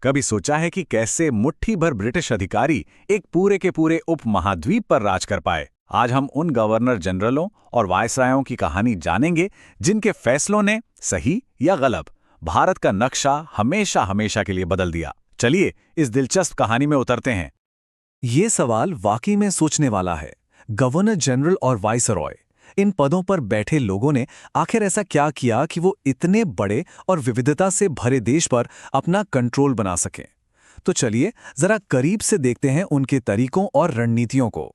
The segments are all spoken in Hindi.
कभी सोचा है कि कैसे मुट्ठी भर ब्रिटिश अधिकारी एक पूरे के पूरे उपमहाद्वीप पर राज कर पाए? आज हम उन गवर्नर जनरलों और वायसरायों की कहानी जानेंगे जिनके फैसलों ने, सही या गलत, भारत का नक्शा हमेशा हमेशा के लिए बदल दिया। चलिए इस दिलचस्प कहानी में उतरते हैं। ये सवाल वाकई में सोचने वाला है। गवर्नर जनरल और वाइसरॉय, इन पदों पर बैठे लोगों ने आखिर ऐसा क्या किया कि वो इतने बड़े और विविधता से भरे देश पर अपना कंट्रोल बना सकें? तो चलिए जरा करीब से देखते हैं उनके तरीकों और रणनीतियों को।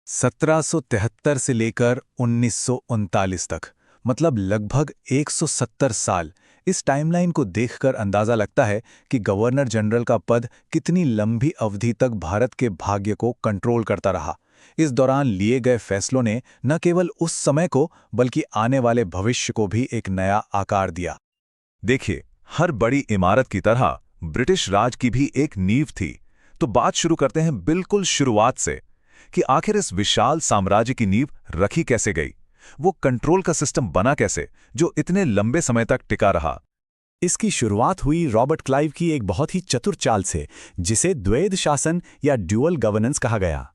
1773 से लेकर 1939 तक, मतलब लगभग 170 साल। इस टाइमलाइन को देखकर अंदाजा लगता है कि गवर्नर जनरल का पद कितनी लंबी अवधि तक भारत के भाग्य को कंट्रोल करता रहा। इस दौरान लिए गए फैसलों ने न केवल उस समय को बल्कि आने वाले भविष्य को भी एक नया आकार दिया। देखिए, हर बड़ी इमारत की तरह ब्रिटिश राज की भी एक नींव थी। तो बात शुरू करते हैं बिल्कुल शुरुआत से कि आखिर इस विशाल साम्राज्य की नींव रखी कैसे गई। वो कंट्रोल का सिस्टम बना कैसे जो इतने लंबे समय तक टिका रहा। इसकी शुरुआत हुई रॉबर्ट क्लाइव की एक बहुत ही चतुर चाल से, जिसे द्वैध शासन या ड्यूअल गवर्नेंस कहा गया।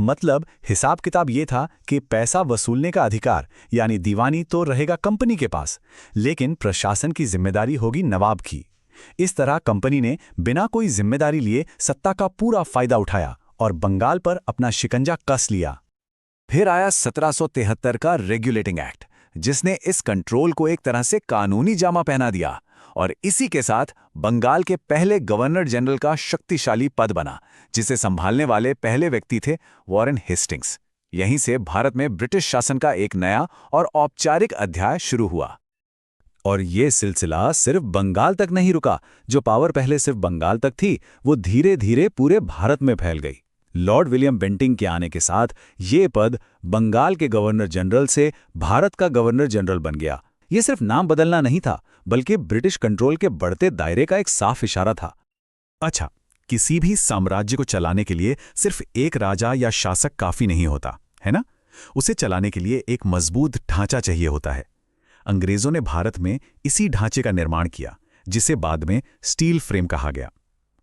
मतलब हिसाब किताब ये था कि पैसा वसूलने का अधिकार यानी दीवानी तो रहेगा कंपनी के पास, लेकिन प्रशासन की जिम्मेदारी होगी नवाब की। इस तरह कंपनी ने बिना कोई जिम्मेदारी लिए सत्ता का पूरा फायदा उठाया और बंगाल पर अपना शिकंजा कस लिया। फिर आया 1773 का रेगुलेटिंग एक्ट, जिसने इस कंट्रोल को एक तरह से कानूनी जामा पहना दिया, और इसी के साथ बंगाल के पहले गवर्नर जनरल का शक्तिशाली पद बना, जिसे संभालने वाले पहले व्यक्ति थे वॉरेन हेस्टिंग्स। यहीं से भारत में ब्रिटिश शासन का एक नया और औपचारिक अध्याय शुरू हुआ। और ये सिलसिला सिर्फ बंगाल तक नहीं रुका। जो पावर पहले सिर्फ बंगाल तक थी, वो धीरे धीरे पूरे भारत में फैल गई। लॉर्ड विलियम बेंटिंग के आने के साथ ये पद बंगाल के गवर्नर जनरल से भारत का गवर्नर जनरल बन गया। ये सिर्फ नाम बदलना नहीं था, बल्कि ब्रिटिश कंट्रोल के बढ़ते दायरे का एक साफ इशारा था। अच्छा, किसी भी साम्राज्य को चलाने के लिए सिर्फ एक राजा या शासक काफी नहीं होता, है ना? उसे चलाने के लिए एक मजबूत ढांचा चाहिए होता है। अंग्रेजों ने भारत में इसी ढांचे का निर्माण किया, जिसे बाद में स्टील फ्रेम कहा गया।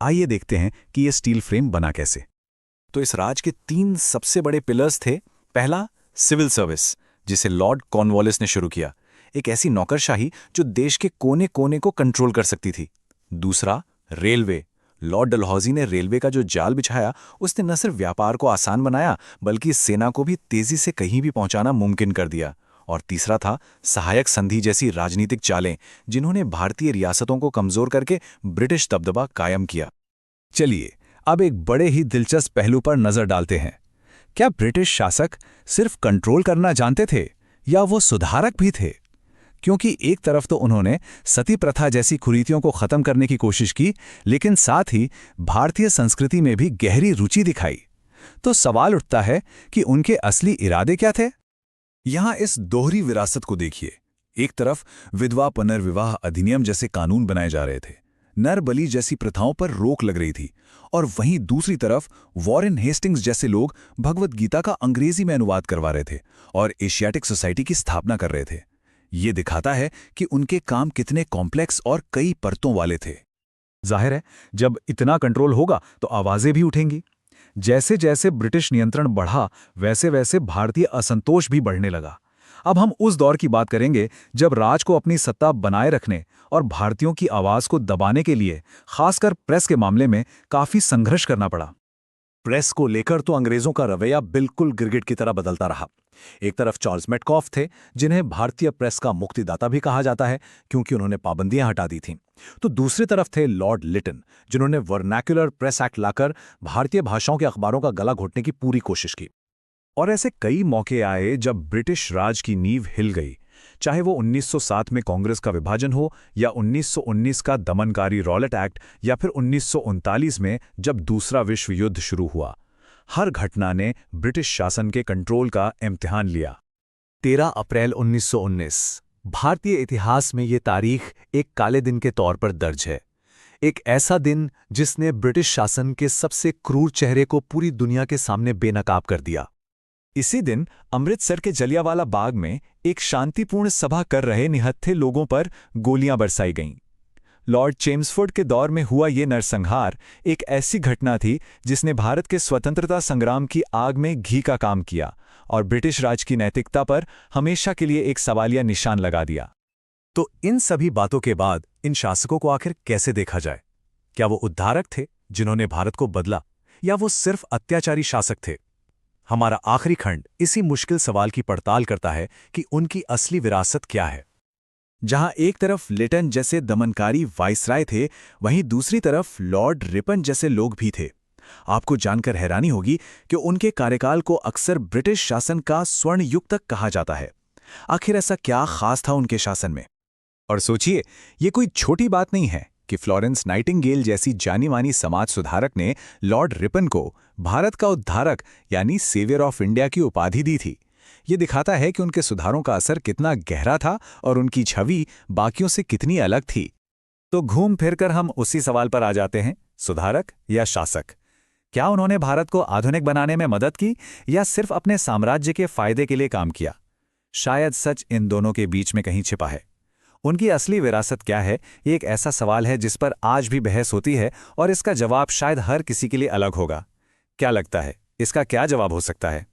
आइए देखते हैं कि यह स्टील फ्रेम बना कैसे। तो इस राज के 3 सबसे बड़े पिलर्स थे। पहला, सिविल सर्विस, जिसे लॉर्ड कॉर्नवालिस ने शुरू किया, एक ऐसी नौकरशाही जो देश के कोने कोने को कंट्रोल कर सकती थी। दूसरा, रेलवे। लॉर्ड डलहौजी ने रेलवे का जो जाल बिछाया, उसने न सिर्फ व्यापार को आसान बनाया, बल्कि सेना को भी तेजी से कहीं भी पहुंचाना मुमकिन कर दिया। और तीसरा था सहायक संधि जैसी राजनीतिक चालें, जिन्होंने भारतीय रियासतों को कमजोर करके ब्रिटिश दबदबा कायम किया। चलिए अब एक बड़े ही दिलचस्प पहलू पर नजर डालते हैं। क्या ब्रिटिश शासक सिर्फ कंट्रोल करना जानते थे, या वो सुधारक भी थे? क्योंकि एक तरफ तो उन्होंने सती प्रथा जैसी कुरीतियों को खत्म करने की कोशिश की, लेकिन साथ ही भारतीय संस्कृति में भी गहरी रुचि दिखाई। तो सवाल उठता है कि उनके असली इरादे क्या थे? यहां इस दोहरी विरासत को देखिए। एक तरफ विधवा पुनर्विवाह अधिनियम जैसे कानून बनाए जा रहे थे, नर बलि जैसी प्रथाओं पर रोक लग रही थी, और वहीं दूसरी तरफ वॉरेन हेस्टिंग्स जैसे लोग भगवद गीता का अंग्रेजी में अनुवाद करवा रहे थे और एशियाटिक सोसाइटी की स्थापना कर रहे थे। ये दिखाता है कि उनके काम कितने कॉम्प्लेक्स और कई परतों वाले थे। जाहिर है, जब इतना कंट्रोल होगा तो आवाजें भी उठेंगी। जैसे जैसे ब्रिटिश नियंत्रण बढ़ा, वैसे वैसे भारतीय असंतोष भी बढ़ने लगा। अब हम उस दौर की बात करेंगे जब राज को अपनी सत्ता बनाए रखने और भारतीयों की आवाज को दबाने के लिए खासकर प्रेस के मामले में काफी संघर्ष करना पड़ा। प्रेस को लेकर तो अंग्रेजों का रवैया बिल्कुल गिरगिट की तरह बदलता रहा। एक तरफ चार्ल्स मेटकॉफ थे, जिन्हें भारतीय प्रेस का मुक्तिदाता भी कहा जाता है, क्योंकि उन्होंने पाबंदियां हटा दी थीं। तो दूसरी तरफ थे लॉर्ड लिटन, जिन्होंने वर्नैक्युलर प्रेस एक्ट लाकर भारतीय भाषाओं के अखबारों का गला घोटने की पूरी कोशिश की। और ऐसे कई मौके आए जब ब्रिटिश राज की नींव हिल गई, चाहे वो 1907 में कांग्रेस का विभाजन हो, या 1919 का दमनकारी रॉलेट एक्ट, या फिर 1939 में जब दूसरा विश्व युद्ध शुरू हुआ। हर घटना ने ब्रिटिश शासन के कंट्रोल का इम्तिहान लिया। 13 अप्रैल 1919 भारतीय इतिहास में ये तारीख एक काले दिन के तौर पर दर्ज है। एक ऐसा दिन जिसने ब्रिटिश शासन के सबसे क्रूर चेहरे को पूरी दुनिया के सामने बेनकाब कर दिया। इसी दिन अमृतसर के जलियांवाला बाग में एक शांतिपूर्ण सभा कर रहे निहत्थे लोगों पर गोलियां बरसाई गईं। लॉर्ड चेम्सफोर्ड के दौर में हुआ ये नरसंहार एक ऐसी घटना थी जिसने भारत के स्वतंत्रता संग्राम की आग में घी का काम किया और ब्रिटिश राज की नैतिकता पर हमेशा के लिए एक सवालिया निशान लगा दिया। तो इन सभी बातों के बाद इन शासकों को आखिर कैसे देखा जाए? क्या वो उद्धारक थे जिन्होंने भारत को बदला, या वो सिर्फ अत्याचारी शासक थे? हमारा आखिरी खंड इसी मुश्किल सवाल की पड़ताल करता है कि उनकी असली विरासत क्या है। जहां एक तरफ लिटन जैसे दमनकारी वाइसराय थे, वहीं दूसरी तरफ लॉर्ड रिपन जैसे लोग भी थे। आपको जानकर हैरानी होगी कि उनके कार्यकाल को अक्सर ब्रिटिश शासन का स्वर्ण युग तक कहा जाता है। आखिर ऐसा क्या खास था उनके शासन में? और सोचिए, ये कोई छोटी बात नहीं है कि फ्लोरेंस नाइटिंगेल जैसी जानी मानी समाज सुधारक ने लॉर्ड रिपन को भारत का उद्धारक यानी सेवियर ऑफ इंडिया की उपाधि दी थी। ये दिखाता है कि उनके सुधारों का असर कितना गहरा था और उनकी छवि बाकियों से कितनी अलग थी। तो घूम फिरकर हम उसी सवाल पर आ जाते हैं, सुधारक या शासक? क्या उन्होंने भारत को आधुनिक बनाने में मदद की या सिर्फ अपने साम्राज्य के फायदे के लिए काम किया? शायद सच इन दोनों के बीच में कहीं छिपा है। उनकी असली विरासत क्या है, ये एक ऐसा सवाल है जिस पर आज भी बहस होती है और इसका जवाब शायद हर किसी के लिए अलग होगा। क्या लगता है, इसका क्या जवाब हो सकता है?